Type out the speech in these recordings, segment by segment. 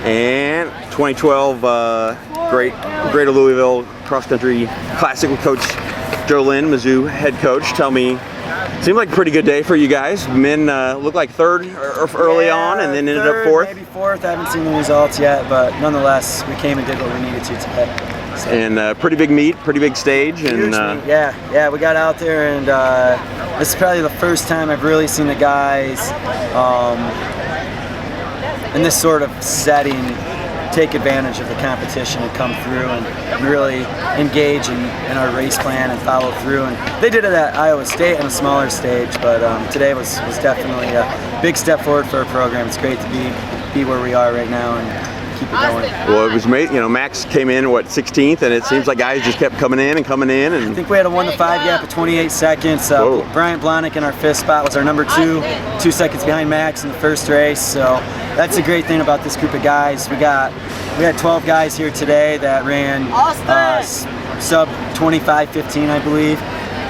And 2012 Greater Louisville Cross Country Classic with Coach Joe Lynn, Mizzou head coach. Tell me, seemed like a pretty good day for you guys. Men looked like third early on and then ended up fourth. Maybe fourth. I haven't seen the results yet, but nonetheless, we came and did what we needed to today. So. And pretty big meet, pretty big stage. Huge meet. Yeah, we got out there, and this is probably the first time I've really seen the guys in this sort of setting take advantage of the competition and come through and really engage in our race plan and follow through. And they did it at Iowa State on a smaller stage, but today was definitely a big step forward for our program. It's great to be where we are right now and keep it going. Well, it was amazing. You know, Max came in 16th, and it seems like guys just kept coming in. And I think we had a 1-5 gap of 28 seconds. Brian Blahnik in our fifth spot was our number 2 seconds behind Max in the first race. So that's a great thing about this group of guys. We had 12 guys here today that ran sub 25:15, I believe.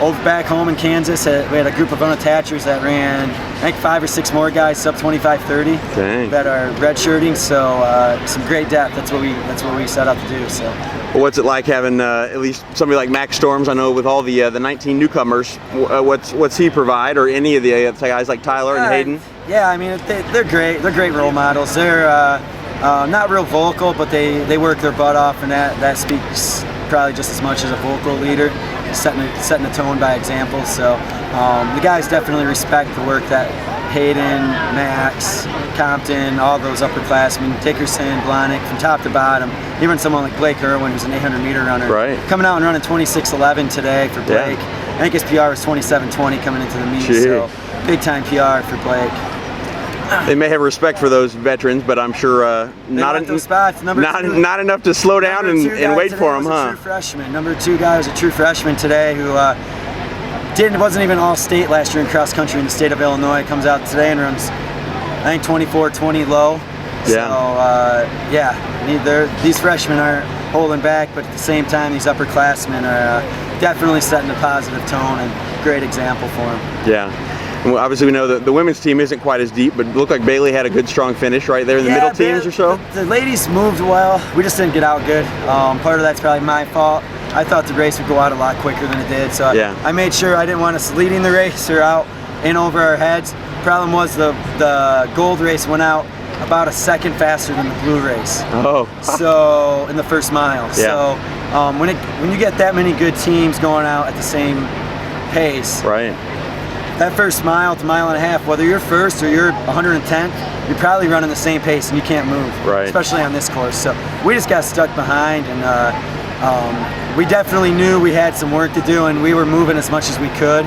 Over back home in Kansas, we had a group of unattachers that ran, I think 5 or 6 more guys sub 25:30 that are redshirting. So some great depth. That's what we set out to do. So. Well, what's it like having at least somebody like Max Storms? I know with all the 19 newcomers, what's he provide, or any of the guys like Tyler and Hayden? Yeah, I mean they're great. They're great role models. They're not real vocal, but they work their butt off, and that speaks probably just as much as a vocal leader. Setting the tone by example. So the guys definitely respect the work that Hayden, Max, Compton, all those upperclassmen, Dickerson, Blahnik, from top to bottom. Even someone like Blake Irwin, who's an 800-meter runner, coming out and running 26:11 today for Blake. I think his PR was 27:20 coming into the meet. So big time PR for Blake. They may have respect for those veterans, but I'm sure not enough to slow down and wait for them, huh? True freshman. Number 2 guy was a true freshman today who wasn't even all-state last year in cross country in the state of Illinois. Comes out today and runs, I think, 24:20 low. So these freshmen are holding back, but at the same time, these upperclassmen are definitely setting a positive tone and great example for them. Yeah. Well, obviously, we know that the women's team isn't quite as deep, but it looked like Bailey had a good, strong finish right there in the middle teams or so. The ladies moved well. We just didn't get out good. Part of that's probably my fault. I thought the race would go out a lot quicker than it did, so I made sure I didn't want us leading the race or out in over our heads. Problem was the gold race went out about a second faster than the blue race. Oh. So in the first mile. So when you get that many good teams going out at the same pace. That first mile to mile and a half, whether you're first or you're 110th, you're probably running the same pace and you can't move, especially on this course. So we just got stuck behind, and we definitely knew we had some work to do, and we were moving as much as we could.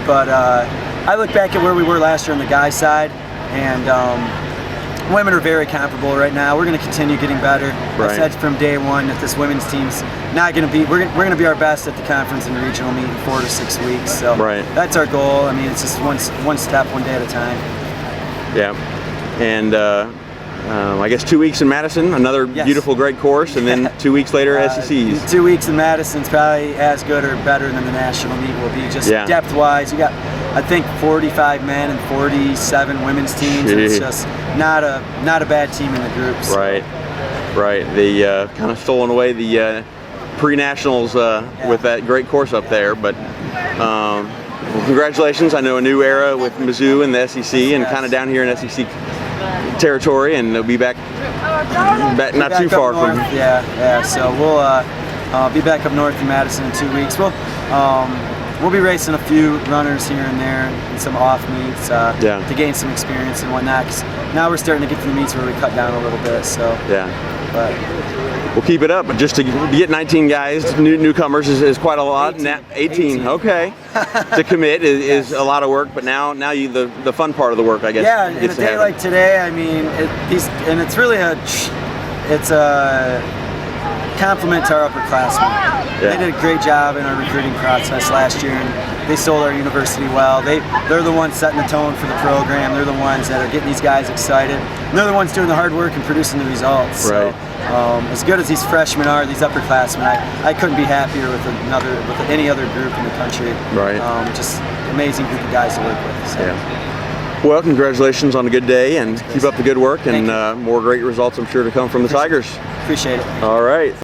But I look back at where we were last year on the guys' side, and women are very comparable right now. We're going to continue getting better. I said from day one that this women's team's not going to be. We're going to be our best at the conference and regional meet in 4 to 6 weeks. So that's our goal. I mean, it's just one step, one day at a time. Yeah, and I guess 2 weeks in Madison, another beautiful, great course, and then 2 weeks later, SECs. 2 weeks in Madison's probably as good or better than the national meet will be. Just depth-wise, you got, I think, 45 men and 47 women's teams. And it's just not a bad team in the groups. So. Right. They kind of stolen away the pre-nationals with that great course up there, but. Well, congratulations. I know a new era with Mizzou and the SEC, and kind of down here in SEC territory, and they'll be back not too far from. So we'll be back up north in Madison in 2 weeks. We'll be racing a few runners here and there and some off meets to gain some experience and whatnot. 'Cause now we're starting to get to the meets where we cut down a little bit. So but we'll keep it up. But just to get 19 guys, newcomers, is quite a lot. 18. Okay. To commit is a lot of work, but now the fun part of the work, I guess. Yeah, in a day like today, I mean, it's really a compliment to our upperclassmen. They did a great job in our recruiting process last year, and they sold our university well. They're the ones setting the tone for the program. They're the ones that are getting these guys excited. And they're the ones doing the hard work and producing the results. So, as good as these freshmen are, these upperclassmen, I couldn't be happier with any other group in the country. Just amazing group of guys to work with. So. Well, congratulations on a good day, and keep up the good work, and Thank you. more great results I'm sure to come from the Tigers. Appreciate it. All right.